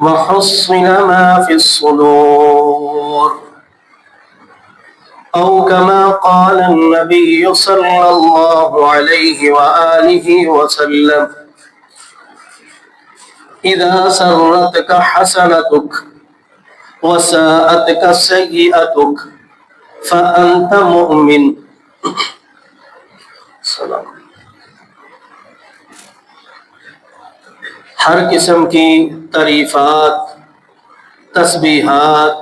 وحصن ما في الصدور أو كما قال النبي صلى الله عليه وآله وسلم إذا سرتك حسنتك وساءتك سيئتك فأنت مؤمن. سلام. ہر قسم کی تعریفات، تسبیحات،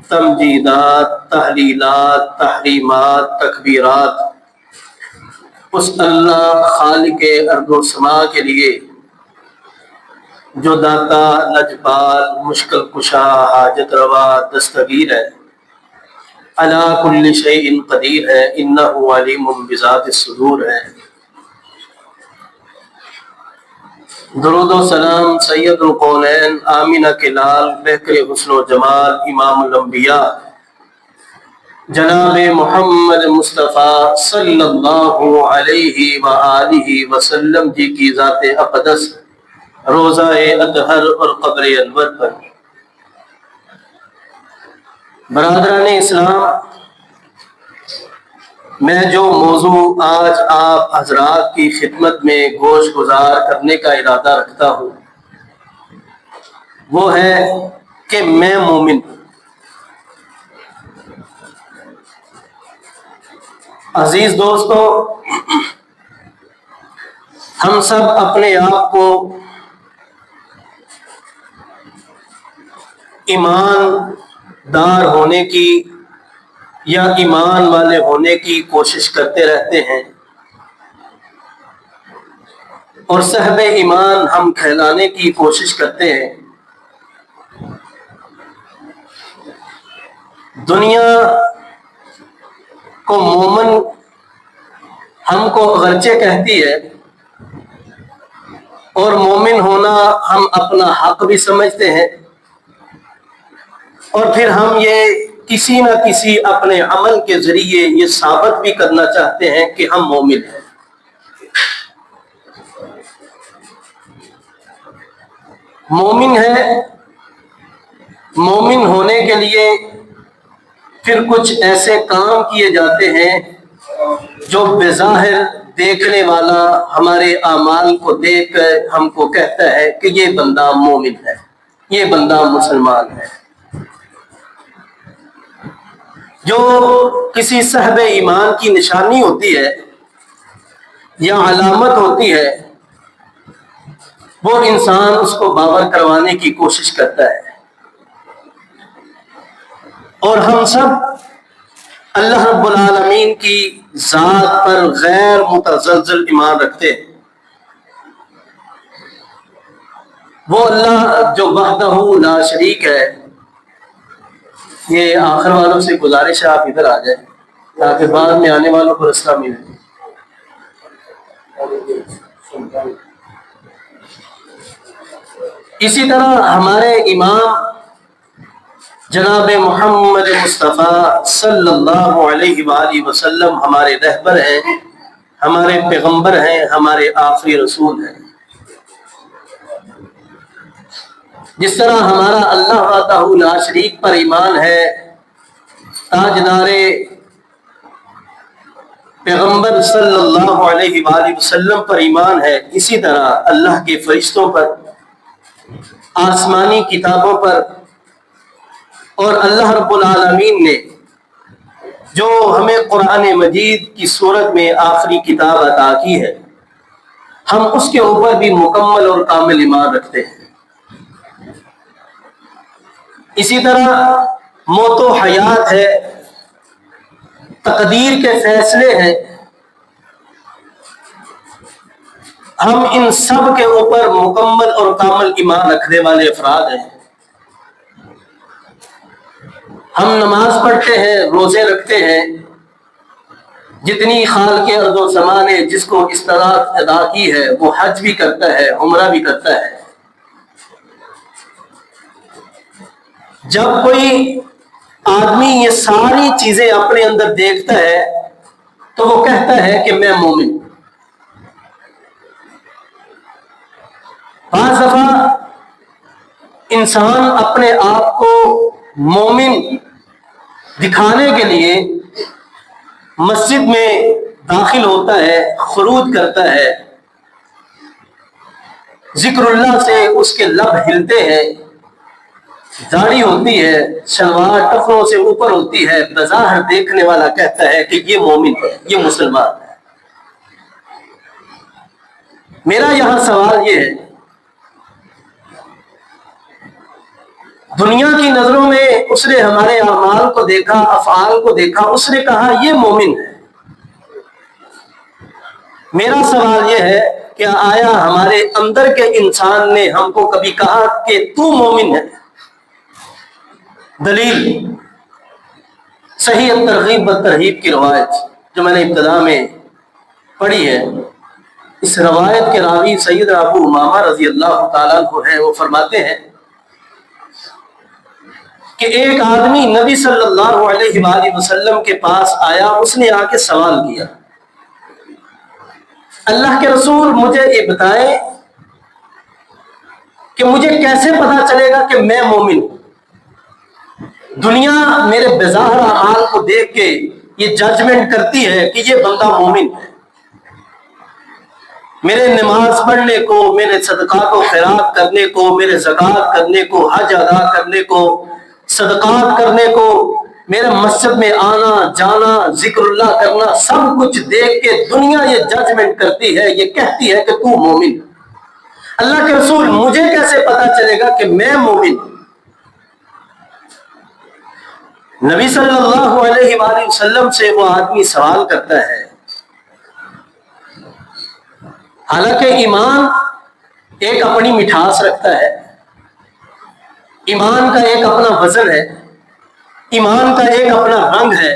تمجیدات، تحلیلات، تحریمات، تکبیرات اس اللہ خالق ارض و سما کے لیے جو داتا، لجپال، مشکل کشا، حاجت روا، دستگیر ہے، علی کل شیء قدیر ہے، انہ علیم بذات الصدور ہے. درود و سلام سید القونین، آمینہ کے لال، بہتر حسن و جمال، امام الانبیاء جناب محمد مصطفیٰ صلی اللہ علیہ وآلہ وسلم جی کی ذات اقدس، روضہ اطہر اور قبر انور پر. برادران اسلام، میں جو موضوع آج آپ حضرات کی خدمت میں گوش گزار کرنے کا ارادہ رکھتا ہوں وہ ہے کہ میں مومن ہوں. عزیز دوستو، ہم سب اپنے آپ کو ایمان دار ہونے کی یا ایمان والے ہونے کی کوشش کرتے رہتے ہیں، اور صاحب ایمان ہم کہلانے کی کوشش کرتے ہیں. دنیا کو مومن ہم کو اگرچہ کہتی ہے، اور مومن ہونا ہم اپنا حق بھی سمجھتے ہیں، اور پھر ہم یہ کسی نہ کسی اپنے عمل کے ذریعے یہ ثابت بھی کرنا چاہتے ہیں کہ ہم مومن ہیں. مومن ہے، مومن ہونے کے لیے پھر کچھ ایسے کام کیے جاتے ہیں جو بظاہر دیکھنے والا ہمارے اعمال کو دیکھ کر ہم کو کہتا ہے کہ یہ بندہ مومن ہے، یہ بندہ مسلمان ہے. جو کسی صاحب ایمان کی نشانی ہوتی ہے یا علامت ہوتی ہے، وہ انسان اس کو باور کروانے کی کوشش کرتا ہے. اور ہم سب اللہ رب العالمین کی ذات پر غیر متزلزل ایمان رکھتے ہیں. وہ اللہ جو وحدہ لا شریک ہے. یہ آخر والوں سے گزارش ہے آپ ادھر آ جائیں تاکہ بعد میں آنے والوں کو رستہ ملے. اسی طرح ہمارے امام جناب محمد مصطفیٰ صلی اللہ علیہ وآلہ وسلم ہمارے رہبر ہیں، ہمارے پیغمبر ہیں، ہمارے آخری رسول ہیں. جس طرح ہمارا اللہ وحدہ لا شریک پر ایمان ہے، تاجدار پیغمبر صلی اللہ علیہ وآلہ وسلم پر ایمان ہے، اسی طرح اللہ کے فرشتوں پر، آسمانی کتابوں پر، اور اللہ رب العالمین نے جو ہمیں قرآن مجید کی صورت میں آخری کتاب عطا کی ہے، ہم اس کے اوپر بھی مکمل اور کامل ایمان رکھتے ہیں. اسی طرح موت و حیات ہے، تقدیر کے فیصلے ہیں، ہم ان سب کے اوپر مکمل اور کامل ایمان رکھنے والے افراد ہیں. ہم نماز پڑھتے ہیں، روزے رکھتے ہیں، جتنی خالق ارض و سما نے جس کو استطاعت ادا کی ہے وہ حج بھی کرتا ہے، عمرہ بھی کرتا ہے. جب کوئی آدمی یہ ساری چیزیں اپنے اندر دیکھتا ہے تو وہ کہتا ہے کہ میں مومن. بعض دفعہ انسان اپنے آپ کو مومن دکھانے کے لیے مسجد میں داخل ہوتا ہے، خروج کرتا ہے، ذکر اللہ سے اس کے لب ہلتے ہیں، داڑھی ہوتی ہے، شلوار ٹخنوں سے اوپر ہوتی ہے، بظاہر دیکھنے والا کہتا ہے کہ یہ مومن ہے، یہ مسلمان ہے۔ میرا یہاں سوال یہ ہے، دنیا کی نظروں میں اس نے ہمارے اعمال کو دیکھا، افعال کو دیکھا، اس نے کہا یہ مومن ہے۔ میرا سوال یہ ہے کہ آیا ہمارے اندر کے انسان نے ہم کو کبھی کہا کہ تو مومن ہے؟ دلیل صحیح ترغیب و ترہیب کی روایت جو میں نے ابتدا میں پڑھی ہے، اس روایت کے راوی سید ابو امامہ رضی اللہ تعالیٰ عنہ ہیں۔ وہ فرماتے ہیں کہ ایک آدمی نبی صلی اللہ علیہ وآلہ وسلم کے پاس آیا، اس نے آ کے سوال کیا، اللہ کے رسول مجھے یہ بتائیں کہ مجھے کیسے پتا چلے گا کہ میں مومن ہوں؟ دنیا میرے بظاہر اعمال کو دیکھ کے یہ ججمنٹ کرتی ہے کہ یہ بندہ مومن ہے، میرے نماز پڑھنے کو، میرے صدقات و خیرات کرنے کو، میرے زکوٰۃ کرنے کو، حج ادا کرنے کو، صدقات کرنے کو، میرا مسجد میں آنا جانا، ذکر اللہ کرنا، سب کچھ دیکھ کے دنیا یہ ججمنٹ کرتی ہے، یہ کہتی ہے کہ تو مومن۔ اللہ کے رسول مجھے کیسے پتا چلے گا کہ میں مومن؟ نبی صلی اللہ علیہ وآلہ وسلم سے وہ آدمی سوال کرتا ہے، حالانکہ ایمان ایک اپنی مٹھاس رکھتا ہے، ایمان کا ایک اپنا وزن ہے، ایمان کا ایک اپنا رنگ ہے،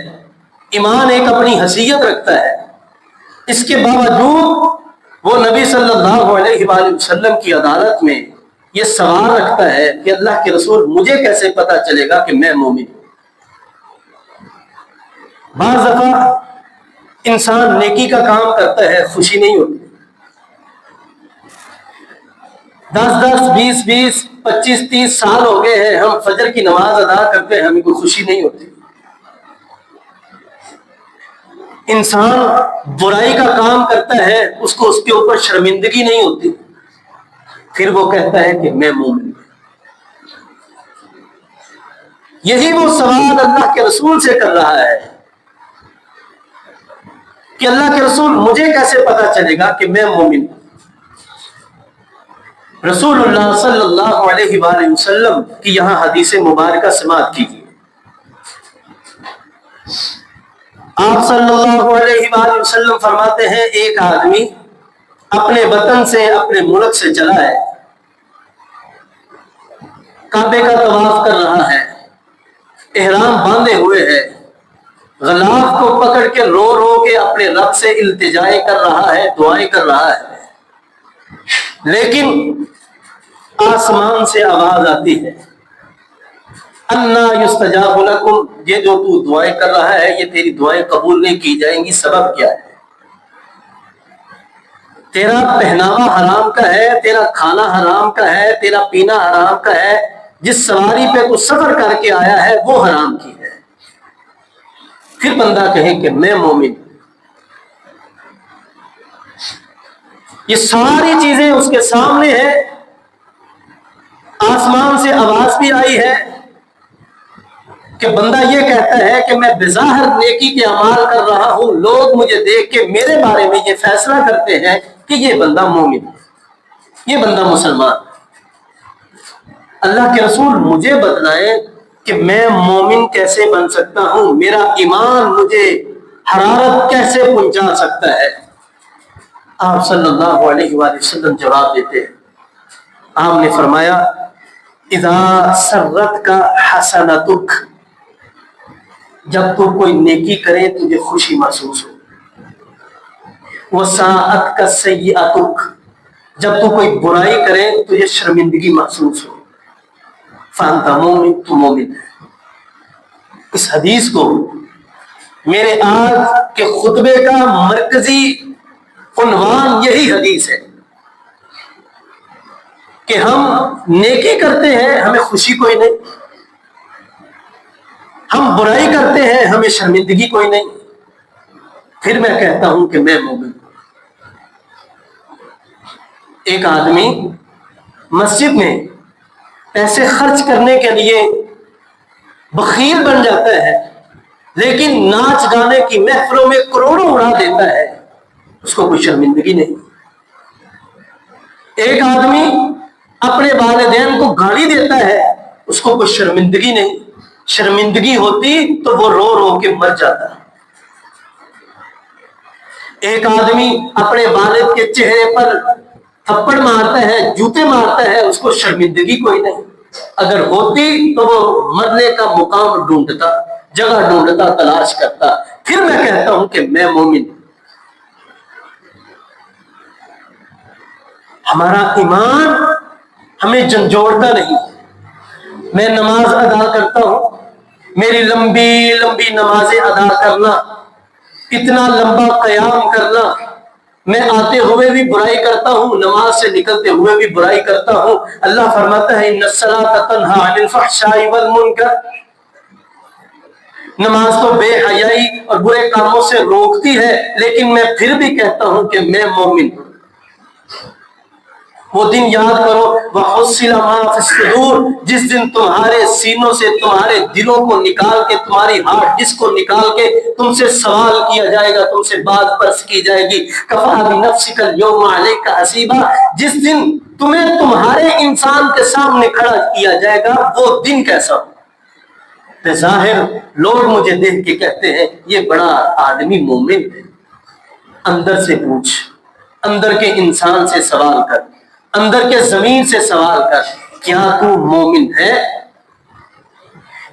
ایمان ایک اپنی حیثیت رکھتا ہے، اس کے باوجود وہ نبی صلی اللہ علیہ وآلہ وسلم کی عدالت میں یہ سوال رکھتا ہے کہ اللہ کے رسول مجھے کیسے پتا چلے گا کہ میں مومن ہوں؟ بعض دفعہ انسان نیکی کا کام کرتا ہے، خوشی نہیں ہوتی، 10 20 20 25 30 سال ہو گئے ہیں، ہم فجر کی نماز ادا کرتے ہیں، ہمیں کوئی خوشی نہیں ہوتی۔ انسان برائی کا کام کرتا ہے، اس کو اس کے اوپر شرمندگی نہیں ہوتی، پھر وہ کہتا ہے کہ میں مومن ہوں۔ یہی وہ سوال اللہ کے رسول سے کر رہا ہے کہ اللہ کے رسول مجھے کیسے پتا چلے گا کہ میں مومن ہوں؟ رسول اللہ صلی اللہ علیہ وآلہ وسلم کی یہاں حدیث مبارکہ سماعت کیجیے۔ آپ صلی اللہ علیہ وآلہ وسلم فرماتے ہیں، ایک آدمی اپنے وطن سے، اپنے ملک سے چلا ہے، کعبے کا طواف کر رہا ہے، احرام باندھے ہوئے ہے، غلاف کو پکڑ کے رو رو کے اپنے رب سے التجائے کر رہا ہے، دعائیں کر رہا ہے، لیکن آسمان سے آواز آتی ہے، انا یستجاب لکم، یہ جو تو دعائیں کر رہا ہے یہ تیری دعائیں قبول نہیں کی جائیں گی۔ سبب کیا ہے؟ تیرا پہناوا حرام کا ہے، تیرا کھانا حرام کا ہے، تیرا پینا حرام کا ہے، جس سواری پہ تو سفر کر کے آیا ہے وہ حرام کی ہے۔ پھر بندہ کہے کہ میں مومن، یہ ساری چیزیں اس کے سامنے ہیں، آسمان سے آواز بھی آئی ہے کہ بندہ یہ کہتا ہے کہ میں بظاہر نیکی کے اعمال کر رہا ہوں، لوگ مجھے دیکھ کے میرے بارے میں یہ فیصلہ کرتے ہیں کہ یہ بندہ مومن ہے، یہ بندہ مسلمان ہے۔ اللہ کے رسول مجھے بتلائیں کہ میں مومن کیسے بن سکتا ہوں، میرا ایمان مجھے حرارت کیسے پہنچا سکتا ہے؟ آپ صلی اللہ علیہ وآلہ وسلم جواب دیتے ہیں، آپ نے فرمایا، اذا سرت کا حسنتک، جب تو کوئی نیکی کرے تجھے خوشی محسوس ہو، وساءت کا سیئتک، جب تو کوئی برائی کرے تجھے شرمندگی محسوس ہو، فانت مومن، تو مومن ہے۔ اس حدیث کو میرے آج کے خطبے کا مرکزی عنوان یہی حدیث ہے کہ ہم نیکی کرتے ہیں ہمیں خوشی کوئی نہیں، ہم برائی کرتے ہیں ہمیں شرمندگی کوئی نہیں، پھر میں کہتا ہوں کہ میں مومن ہوں۔ ایک آدمی مسجد میں پیسے خرچ کرنے کے لیے بخیل بن جاتا ہے، لیکن ناچ گانے کی محفلوں میں کروڑوں اڑا دیتا ہے، اس کو کوئی شرمندگی نہیں۔ ایک آدمی اپنے والدین کو گالی دیتا ہے، اس کو کوئی شرمندگی نہیں، شرمندگی ہوتی تو وہ رو رو کے مر جاتا۔ ایک آدمی اپنے والد کے چہرے پر تھپڑ مارتا ہے، جوتے مارتا ہے، اس کو شرمندگی کوئی نہیں، اگر ہوتی تو وہ مرنے کا مقام ڈھونڈتا، جگہ ڈھونڈتا، تلاش کرتا۔ پھر میں کہتا ہوں کہ میں مومن ہوں۔ ہمارا ایمان ہمیں جھنجھوڑتا نہیں۔ میں نماز ادا کرتا ہوں، میری لمبی لمبی نمازیں ادا کرنا، اتنا لمبا قیام کرنا، میں آتے ہوئے بھی برائی کرتا ہوں، نماز سے نکلتے ہوئے بھی برائی کرتا ہوں۔ اللہ فرماتا ہے ان الصلاۃ تنہی عن الفحشاء والمنکر، نماز تو بے حیائی اور برے کاموں سے روکتی ہے، لیکن میں پھر بھی کہتا ہوں کہ میں مومن ہوں۔ وہ دن یاد کرو وَحُصِّلَ مَا فِي الصُّدُورِ، جس دن تمہارے سینوں سے، تمہارے دلوں کو نکال کے، تمہاری ہارڈ ڈسک کو نکال کے تم سے سوال کیا جائے گا، تم سے بات پرس کی جائے گی۔ کَفَىٰ بِنَفْسِكَ الْيَوْمَ عَلَيْكَ حَسِيبًا، جس دن تمہیں تمہارے انسان کے سامنے کھڑا کیا جائے گا، وہ دن کیسا ہو؟ بظاہر لوگ مجھے دیکھ کے کہتے ہیں یہ بڑا آدمی مومن ہے۔ اندر سے پوچھ، اندر کے انسان سے سوال کر، اندر کے زمین سے سوال کر، کیا تو مومن ہے؟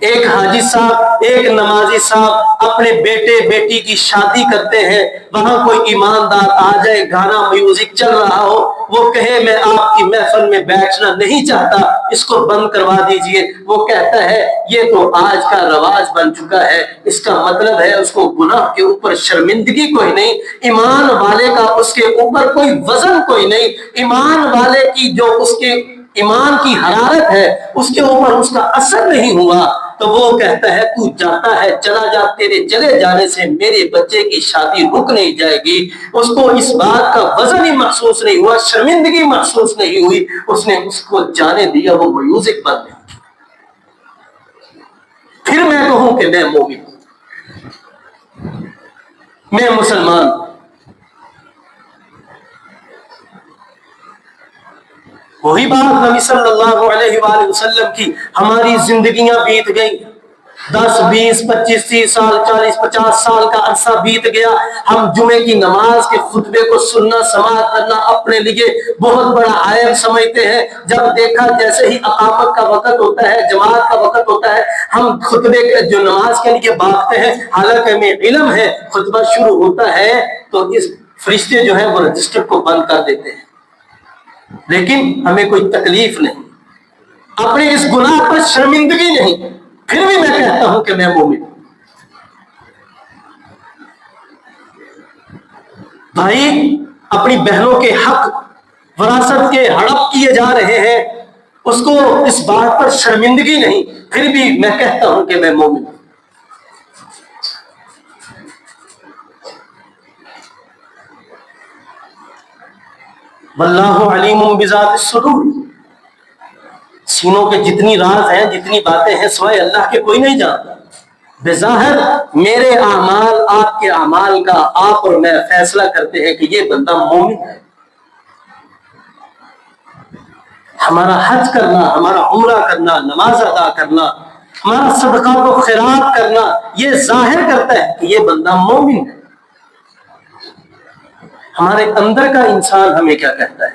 ایک حاجی صاحب، ایک نمازی صاحب اپنے بیٹے بیٹی کی شادی کرتے ہیں، وہاں کوئی ایماندار آ جائے، گانا میوزک چل رہا ہو، وہ کہے میں آپ کی محفل میں بیٹھنا نہیں چاہتا، اس کو بند کروا دیجئے، وہ کہتا ہے یہ تو آج کا رواج بن چکا ہے، اس کا مطلب ہے اس کو گناہ کے اوپر شرمندگی کوئی نہیں، ایمان والے کا اس کے اوپر کوئی وزن کوئی نہیں، ایمان والے کی جو اس کے ایمان کی حرارت ہے اس کے اوپر اس کا اثر نہیں ہوا، تو وہ کہتا ہے تو جاتا ہے چلا جا، تیرے چلے جانے سے میرے بچے کی شادی رک نہیں جائے گی۔ اس کو اس بات کا وزن ہی محسوس نہیں ہوا، شرمندگی محسوس نہیں ہوئی، اس نے اس کو جانے دیا، وہ میوزک بند نہیں۔ پھر میں کہوں کہ میں مومن ہوں، میں مسلمان ہوں۔ وہی بات نبی صلی اللہ علیہ وآلہ وسلم کی، ہماری زندگیاں بیت گئیں، 10 20 25 30 سال 40 50 سال کا عرصہ بیت گیا، ہم جمعے کی نماز کے خطبے کو سننا، سماعت کرنا اپنے لیے بہت بڑا عائب سمجھتے ہیں۔ جب دیکھا جیسے ہی اقامت کا وقت ہوتا ہے، جماعت کا وقت ہوتا ہے، ہم خطبے کے جو نماز کے لیے بھاگتے ہیں، حالانکہ ہمیں علم ہے خطبہ شروع ہوتا ہے تو اس فرشتے جو ہیں وہ رجسٹر کو بند کر دیتے ہیں، لیکن ہمیں کوئی تکلیف نہیں، اپنے اس گناہ پر شرمندگی نہیں، پھر بھی میں کہتا ہوں کہ میں مومن ہوں۔ بھائی اپنی بہنوں کے حق وراثت کے ہڑپ کیے جا رہے ہیں، اس کو اس بات پر شرمندگی نہیں، پھر بھی میں کہتا ہوں کہ میں مومن ہوں۔ واللہ علیم بذات الصدور، سینوں کے جتنی راز ہیں، جتنی باتیں ہیں، سوائے اللہ کے کوئی نہیں جانتا۔ بظاہر میرے اعمال آپ کے اعمال کا آپ اور میں فیصلہ کرتے ہیں کہ یہ بندہ مومن ہے۔ ہمارا حج کرنا، ہمارا عمرہ کرنا، نماز ادا کرنا، ہمارا صدقہ و خیرات کرنا، یہ ظاہر کرتا ہے کہ یہ بندہ مومن ہے۔ ہمارے اندر کا انسان ہمیں کیا کہتا ہے؟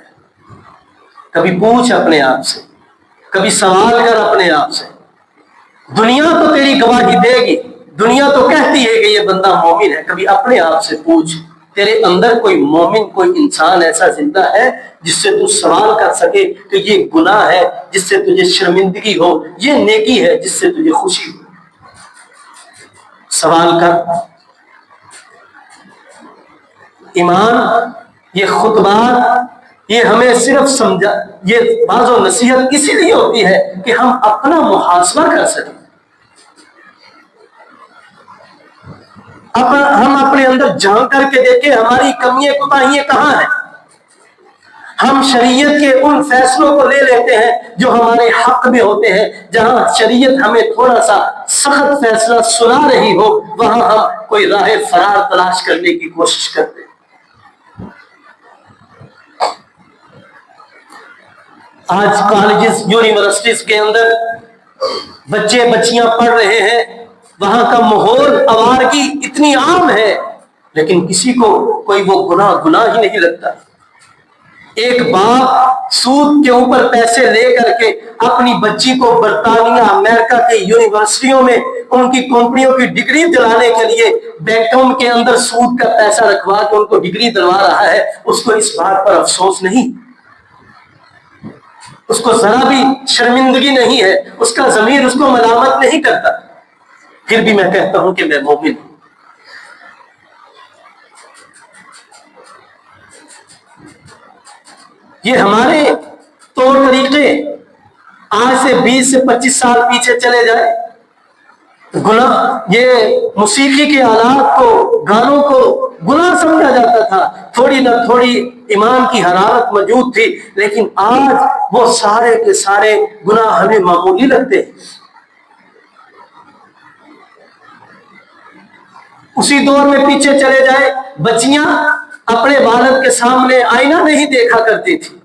کبھی پوچھ اپنے آپ سے، کبھی سوال کر اپنے آپ سے۔ دنیا تو تیری گواہی دے گی، دنیا تو کہتی ہے کہ یہ بندہ مومن ہے، کبھی اپنے آپ سے پوچھ تیرے اندر کوئی مومن، کوئی انسان ایسا زندہ ہے جس سے تو سوال کر سکے کہ یہ گناہ ہے جس سے تجھے شرمندگی ہو، یہ نیکی ہے جس سے تجھے خوشی ہو؟ سوال کر۔ ایمان، یہ خطبات، یہ ہمیں صرف سمجھا، یہ باز و نصیحت اسی لیے ہوتی ہے کہ ہم اپنا محاسبہ کر سکیں، ہم اپنے اندر جھانک کر کے دیکھیں ہماری کمیاں کوتاہیاں کہاں ہیں۔ ہم شریعت کے ان فیصلوں کو لے لیتے ہیں جو ہمارے حق میں ہوتے ہیں، جہاں شریعت ہمیں تھوڑا سا سخت فیصلہ سنا رہی ہو وہاں ہم کوئی راہ فرار تلاش کرنے کی کوشش کرتے ہیں۔ آج کالجز یونیورسٹیز کے اندر بچے بچیاں پڑھ رہے ہیں، وہاں کا ماحول آوارگی اتنی عام ہے، لیکن کسی کو کوئی وہ گناہ ہی نہیں لگتا۔ ایک باپ سود کے اوپر پیسے لے کر کے اپنی بچی کو برطانیہ امریکہ کے یونیورسٹیوں میں ان کی کمپنیوں کی ڈگری دلانے کے لیے بینکوں کے اندر سود کا پیسہ رکھوا کے ان کو ڈگری دلوا رہا ہے، اس کو اس بات پر افسوس نہیں، اس کو ذرا بھی شرمندگی نہیں ہے، اس کا ضمیر اس کو ملامت نہیں کرتا، پھر بھی میں کہتا ہوں کہ میں مومن ہوں۔ یہ ہمارے طور طریقے آج سے 20 سے 25 سال پیچھے چلے جائے، گناہ، یہ موسیقی کے آلات کو، گانوں کو گناہ سمجھا جاتا تھا، تھوڑی نہ تھوڑی ایمان کی حرارت موجود تھی، لیکن آج وہ سارے کے سارے گناہ ہمیں معمولی لگتے ہیں۔ اسی دور میں پیچھے چلے جائے، بچیاں اپنے والد کے سامنے آئینہ نہیں دیکھا کرتی تھی،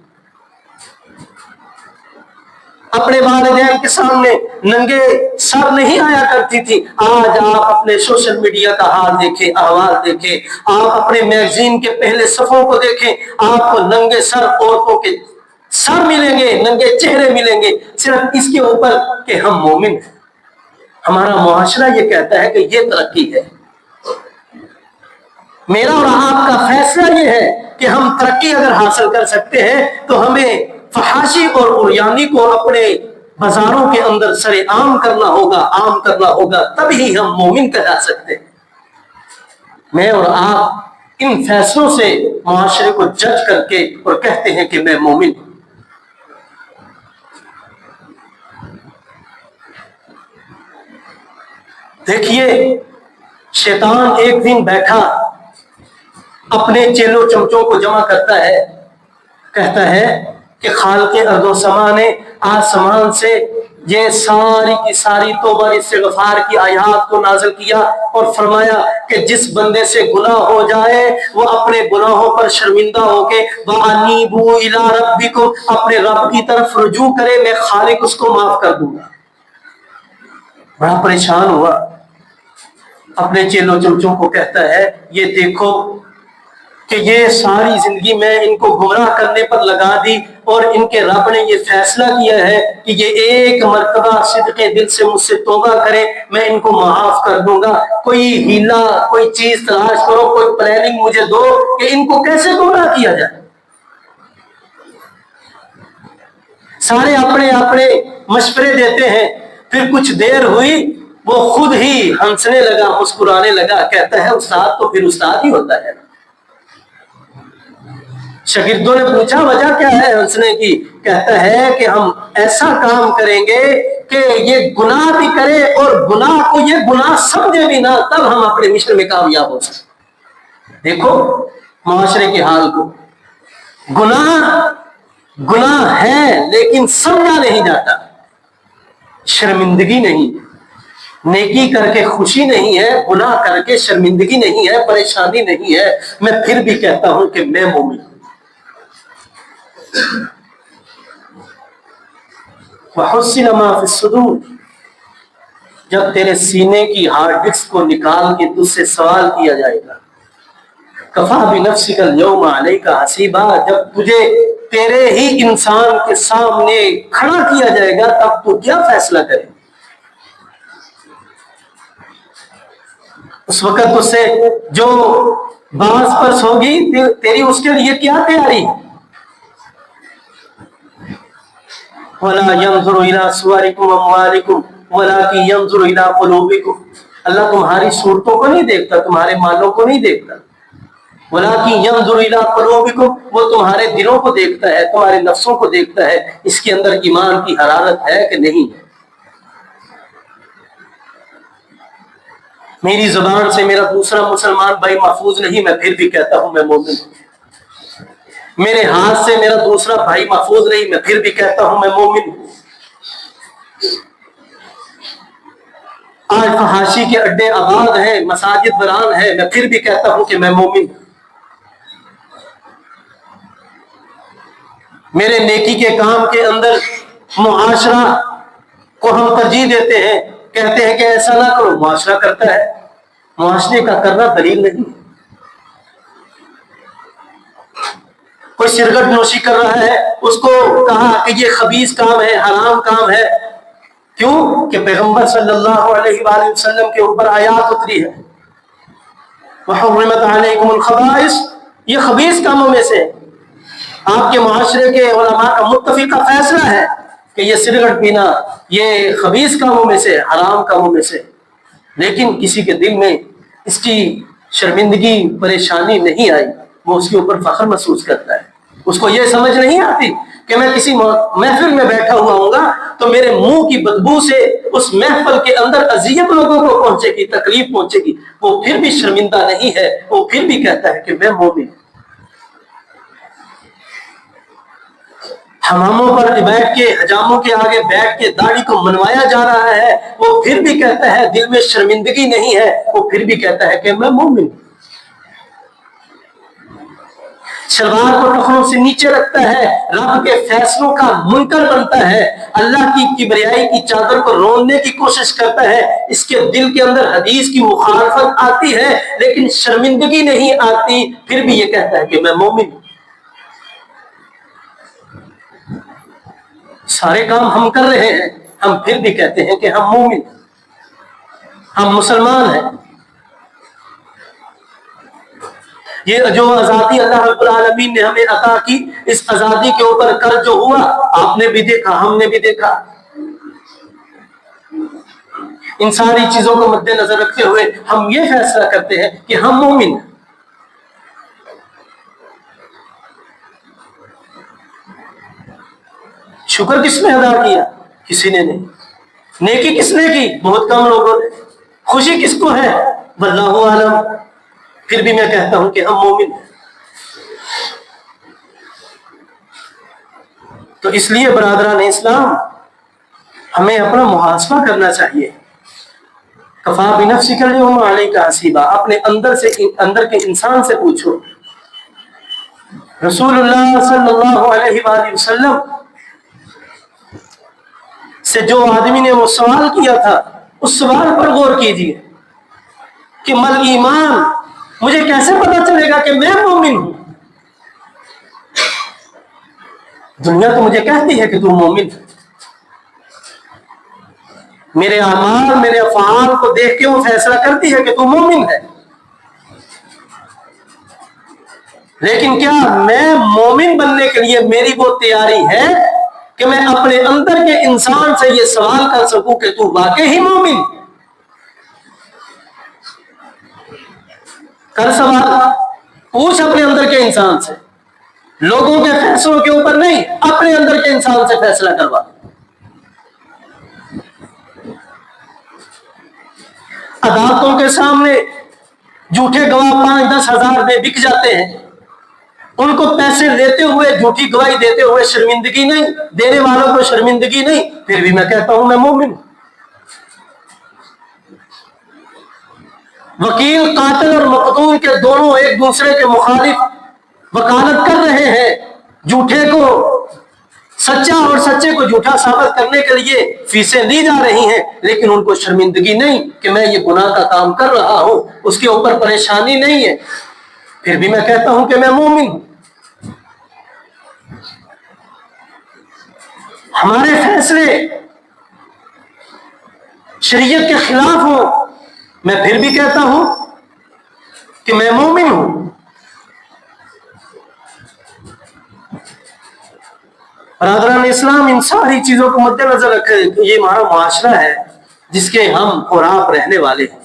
اپنے والدین کے سامنے ننگے سر نہیں آیا کرتی تھی۔ آج آپ اپنے سوشل میڈیا کا حال دیکھیں، احوال دیکھیں، آپ اپنے میگزین کے پہلے صفحوں کو دیکھیں، آپ کو ننگے سر عورتوں کے سر ملیں گے، ننگے چہرے ملیں گے، صرف اس کے اوپر کہ ہم مومن ہیں۔ ہمارا معاشرہ یہ کہتا ہے کہ یہ ترقی ہے۔ میرا اور آپ کا فیصلہ یہ ہے کہ ہم ترقی اگر حاصل کر سکتے ہیں تو ہمیں فحاشی اور عریانی کو اپنے بازاروں کے اندر سر عام کرنا ہوگا، تبھی ہم مومن کہلا سکتے ہیں۔ میں اور آپ ان فیصلوں سے معاشرے کو جج کر کے اور کہتے ہیں کہ میں مومن ہوں۔ دیکھیے، شیطان ایک دن بیٹھا اپنے چیلوں چمچوں کو جمع کرتا ہے، کہتا ہے کہ خالق ارض و سما نے آسمان سے یہ ساری کی ساری توبہ استغفار کی آیات کو نازل کیا اور فرمایا کہ جس بندے سے گناہ ہو جائے وہ اپنے گناہوں پر شرمندہ ہو کے وَأَنِيبُوا إِلَىٰ رَبِّكُمْ اپنے رب کی طرف رجوع کرے، میں خالق اس کو معاف کر دوں گا۔ بڑا پریشان ہوا، اپنے چیلوں چمچوں کو کہتا ہے یہ دیکھو کہ یہ ساری زندگی میں ان کو گمراہ کرنے پر لگا دی اور ان کے رب نے یہ فیصلہ کیا ہے کہ یہ ایک مرتبہ صدق دل سے مجھ سے توبہ کرے، میں ان کو معاف کر دوں گا۔ کوئی ہیلا، کوئی چیز تلاش کرو، کوئی پلاننگ مجھے دو کہ ان کو کیسے گمراہ کیا جائے۔ سارے اپنے اپنے مشورے دیتے ہیں، پھر کچھ دیر ہوئی وہ خود ہی ہنسنے لگا، مسکرانے لگا، کہتا ہے استاد تو پھر استاد ہی ہوتا ہے۔ شاگردوں نے پوچھا وجہ کیا ہے ہنسنے کی؟ کہتا ہے کہ ہم ایسا کام کریں گے کہ یہ گناہ بھی کرے اور گناہ کو یہ گناہ سمجھے بھی نہ، تب ہم اپنے مشن میں کامیاب ہو سکتے۔ دیکھو معاشرے کے حال کو، گناہ ہے لیکن سمجھا نہیں جاتا، شرمندگی نہیں، نیکی کر کے خوشی نہیں ہے، گناہ کر کے شرمندگی نہیں ہے، پریشانی نہیں ہے۔ میں پھر بھی کہتا ہوں کہ میں مومن ہوں۔ وَحُصِّلَ مَا فِي الصُّدُورِ جب تیرے سینے کی ہارڈ ڈسک کو نکال کے تجھ سے سوال کیا جائے گا، کفا بنفسک اليوم علیک حسیبا، جب تجھے تیرے ہی انسان کے سامنے کھڑا کیا جائے گا تب تو کیا فیصلہ کرے؟ اس وقت اس سے جو بانس پر سوگی تیری اس کے لیے کیا تیاری؟ وَلَا يَنْظُرُ إِلَىٰ صُوَرِكُمْ وَأَمْوَالِكُمْ وَلَٰكِنْ يَنْظُرُ إِلَىٰ قُلُوبِكُمْ اللہ تمہاری صورتوں کو نہیں دیکھتا، تمہارے مالوں کو نہیں دیکھتا، وَلَٰكِن يَنظُرُ إِلَىٰ قُلُوبِكُمْ، وہ تمہارے دلوں کو دیکھتا ہے، تمہارے نفسوں کو دیکھتا ہے، اس کے اندر ایمان کی حرارت ہے کہ نہیں ہے۔ میری زبان سے میرا دوسرا مسلمان بھائی محفوظ نہیں، میں پھر بھی کہتا ہوں میں مومن ہوں۔ میرے ہاتھ سے میرا دوسرا بھائی محفوظ نہیں، میں پھر بھی کہتا ہوں میں مومن ہوں۔ آج فحاشی کے اڈے آباد ہیں، مساجد بران ہیں، میں پھر بھی کہتا ہوں کہ میں مومن ہوں۔ میرے نیکی کے کام کے اندر معاشرہ کو ہم ترجیح دیتے ہیں، کہتے ہیں کہ ایسا نہ کرو، معاشرہ کرتا ہے۔ معاشرے کا کرنا دلیل نہیں۔ کوئی سگریٹ نوشی کر رہا ہے، اس کو کہا کہ یہ خبیث کام ہے، حرام کام ہے۔ کیوں کہ پیغمبر صلی اللہ علیہ وآلہ وسلم کے اوپر آیات اتری ہے، وَحُرِّمَتْ عَلَيْكُمُ الْخَبَائِثُ، یہ خبیث کاموں میں سے۔ آپ کے معاشرے کے علماء کا متفقہ فیصلہ ہے کہ یہ سگریٹ پینا یہ خبیث کاموں میں سے، حرام کاموں میں سے، لیکن کسی کے دل میں اس کی شرمندگی پریشانی نہیں آئی، وہ اس کے اوپر فخر محسوس کرتا ہے۔ اس کو یہ سمجھ نہیں آتی کہ میں کسی محفل میں بیٹھا ہوا ہوں گا تو میرے منہ کی بدبو سے اس محفل کے اندر اذیت لوگوں کو پہنچے گی، تکلیف پہنچے گی، وہ پھر بھی شرمندہ نہیں ہے، وہ پھر بھی کہتا ہے کہ میں مومن ہوں۔ حماموں پر بیٹھ کے، حجاموں کے آگے بیٹھ کے داڑھی کو منوایا جا رہا ہے، وہ پھر بھی کہتا ہے، دل میں شرمندگی نہیں ہے، وہ پھر بھی کہتا ہے کہ میں مومن ہوں۔ شلوار کو ٹخنوں سے نیچے رکھتا ہے، رب کے فیصلوں کا منکر بنتا ہے، اللہ کی کبریائی کی چادر کو روننے کی کوشش کرتا ہے، اس کے دل کے اندر حدیث کی مخالفت آتی ہے لیکن شرمندگی نہیں آتی، پھر بھی یہ کہتا ہے کہ میں مومن ہوں۔ سارے کام ہم کر رہے ہیں، ہم پھر بھی کہتے ہیں کہ ہم مومن، ہم مسلمان ہیں۔ یہ جو آزادی اللہ رب العالمین نے ہمیں عطا کی، اس آزادی کے اوپر قرض جو ہوا، آپ نے بھی دیکھا، ہم نے بھی دیکھا۔ ان ساری چیزوں کو مد نظر رکھتے ہوئے ہم یہ فیصلہ کرتے ہیں کہ ہم مومن ہیں۔ شکر کس نے ادا کیا؟ کسی نے نہیں۔ نیکی کس نے کی؟ بہت کم لوگوں نے۔ خوشی کس کو ہے؟ واللہ عالم۔ پھر بھی میں کہتا ہوں کہ ہم مومن ہیں۔ تو اس لیے برادران اسلام، ہمیں اپنا محاسبہ کرنا چاہیے۔ کفا بنفسک الیوم علیک حسیبا، اپنے اندر کے انسان سے پوچھو۔ رسول اللہ صلی اللہ علیہ وآلہ وسلم سے جو آدمی نے وہ سوال کیا تھا، اس سوال پر غور کیجیے کہ مل ایمان، مجھے کیسے پتا چلے گا کہ میں مومن ہوں؟ دنیا تو مجھے کہتی ہے کہ تم مومن ہے، میرے اعمال، میرے افعال کو دیکھ کے وہ فیصلہ کرتی ہے کہ تم مومن ہے، لیکن کیا میں مومن بننے کے لیے میری وہ تیاری ہے کہ میں اپنے اندر کے انسان سے یہ سوال کر سکوں کہ تو واقعی ہی مومن؟ کر سوال، پوچھ اپنے اندر کے انسان سے، لوگوں کے فیصلوں کے اوپر نہیں، اپنے اندر کے انسان سے فیصلہ کروا۔ عدالتوں کے سامنے جھوٹے گواہ 5-10 ہزار میں بک جاتے ہیں، ان کو پیسے لیتے ہوئے، جھوٹی گواہی دیتے ہوئے شرمندگی نہیں، دینے والوں کو شرمندگی نہیں، پھر بھی میں کہتا ہوں میں مومن ہوں۔ وکیل قاتل اور مقتول کے دونوں ایک دوسرے کے مخالف وکالت کر رہے ہیں، جھوٹے کو سچا اور سچے کو جھوٹا ثابت کرنے کے لیے فیسیں لی جا رہی ہیں، لیکن ان کو شرمندگی نہیں کہ میں یہ گناہ کا کام کر رہا ہوں، اس کے اوپر پریشانی نہیں ہے، پھر بھی میں کہتا ہوں کہ میں مومن ہوں۔ ہمارے فیصلے شریعت کے خلاف ہوں، میں پھر بھی کہتا ہوں کہ میں مومن ہوں۔ برادران اسلام، ان ساری چیزوں کو مد نظر رکھے کہ یہ ہمارا معاشرہ ہے جس کے ہم خوراک رہنے والے ہیں۔